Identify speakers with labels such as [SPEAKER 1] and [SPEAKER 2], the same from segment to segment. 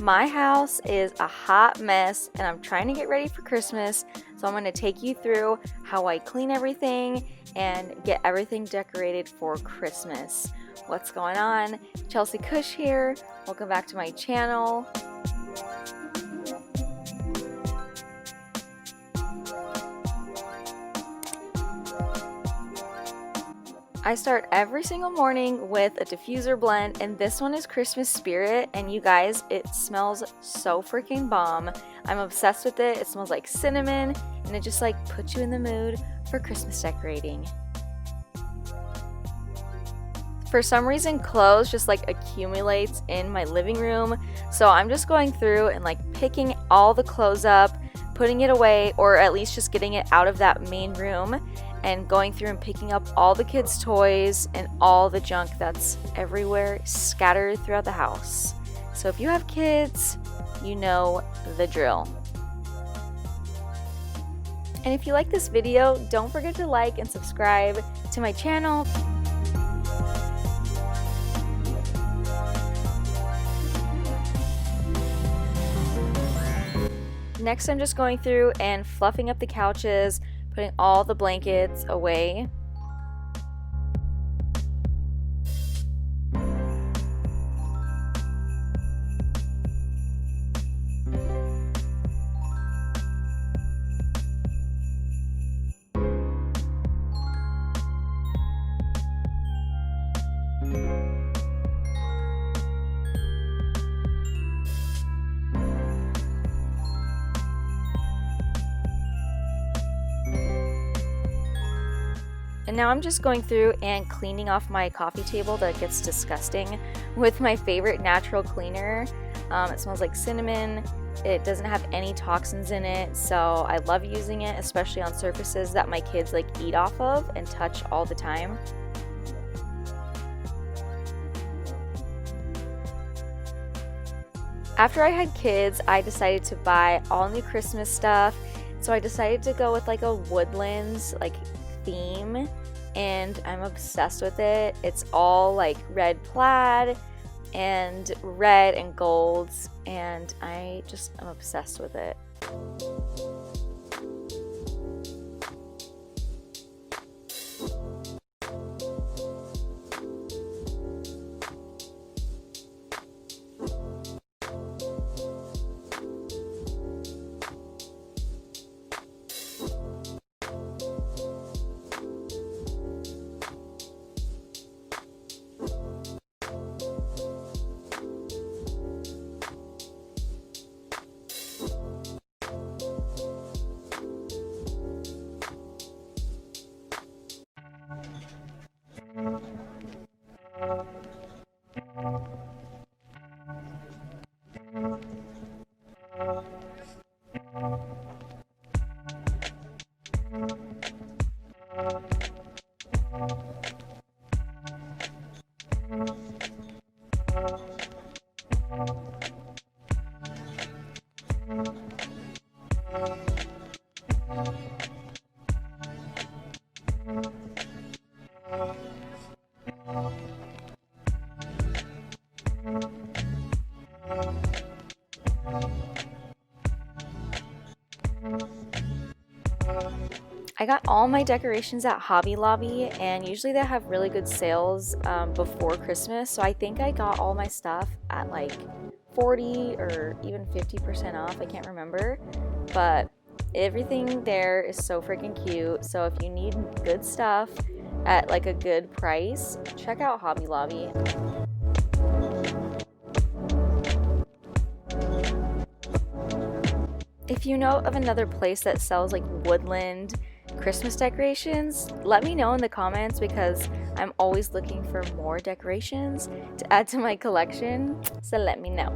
[SPEAKER 1] My house is a hot mess and I'm trying to get ready for Christmas, so I'm going to take you through how I clean everything and get everything decorated for Christmas. What's going on? Chelsea Cush here. Welcome back to my channel. I start every single morning with a diffuser blend, and this one is Christmas Spirit, and you guys, it smells so freaking bomb. I'm obsessed with it. It smells like cinnamon, and it just like puts you in the mood for Christmas decorating. For some reason, clothes just like accumulates in my living room, so I'm just going through and like picking all the clothes up, putting it away, or at least just getting it out of that main room, and going through and picking up all the kids' toys and all the junk that's everywhere scattered throughout the house. So if you have kids, you know the drill. And if you like this video, don't forget to like and subscribe to my channel. Next, I'm just going through and fluffing up the couches, putting all the blankets away. And now I'm just going through and cleaning off my coffee table that gets disgusting with my favorite natural cleaner. It smells like cinnamon. It doesn't have any toxins in it, so I love using it, especially on surfaces that my kids like eat off of and touch all the time. After I had kids, I decided to buy all new Christmas stuff, so I decided to go with like a woodlands like theme, and I'm obsessed with it. It's all like red plaid and red and golds, and I just am obsessed with it. I got all my decorations at Hobby Lobby, and usually they have really good sales before Christmas, so I think I got all my stuff at like 40 or even 50% off. I can't remember, but everything there is so freaking cute. So if you need good stuff at like a good price, check out Hobby Lobby. If you know of another place that sells like woodland Christmas decorations, let me know in the comments, because I'm always looking for more decorations to add to my collection, so let me know.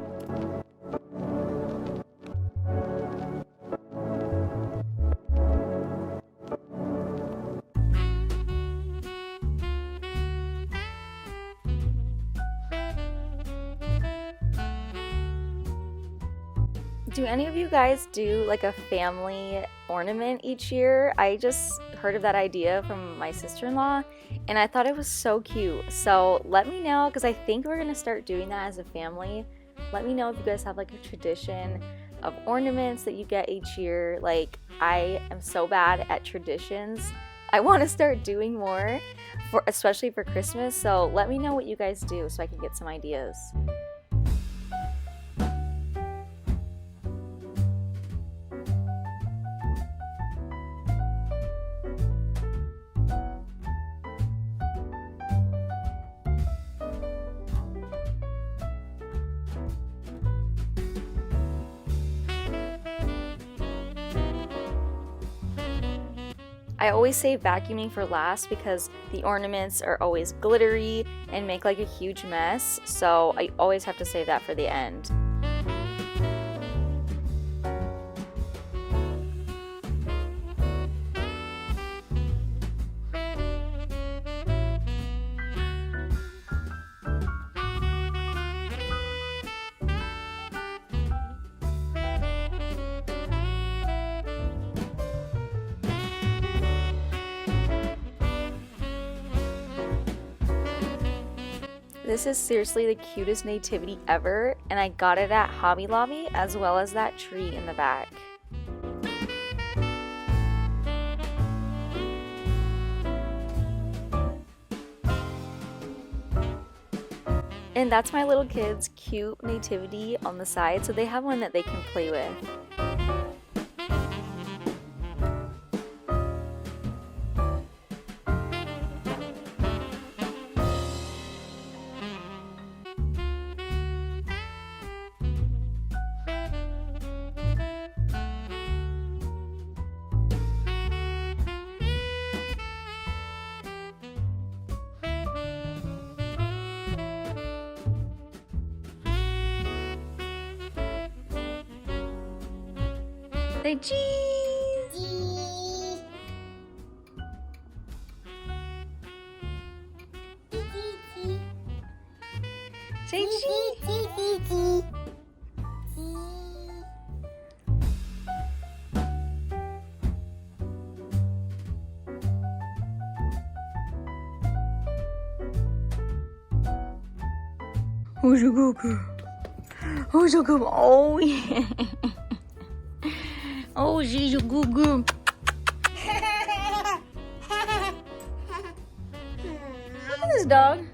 [SPEAKER 1] Do any of you guys do like a family ornament each year? I just heard of that idea from my sister-in-law and I thought it was so cute. So let me know, because I think we're gonna start doing that as a family let me know if you guys have like a tradition of ornaments that you get each year. Like, I am so bad at traditions. I want to start doing more, especially for Christmas, so let me know what you guys do so I can get some ideas. I always save vacuuming for last because the ornaments are always glittery and make like a huge mess, so I always have to save that for the end. This is seriously the cutest nativity ever, and I got it at Hobby Lobby as well as that tree in the back. And that's my little kids' cute nativity on the side, so they have one that they can play with. Say cheese! Say cheese! Who's your Goku? Who's your Goku? Oh yeah! Oh, she's a good girl. Look at this dog.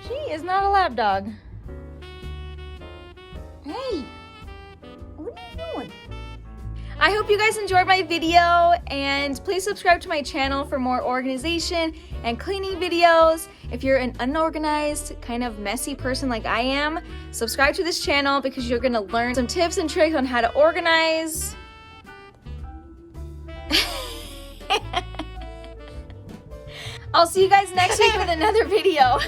[SPEAKER 1] She is not a lap dog. Hey, what are you doing? I hope you guys enjoyed my video, and please subscribe to my channel for more organization and cleaning videos. If you're an unorganized, kind of messy person like I am, subscribe to this channel because you're gonna learn some tips and tricks on how to organize. I'll see you guys next week with another video.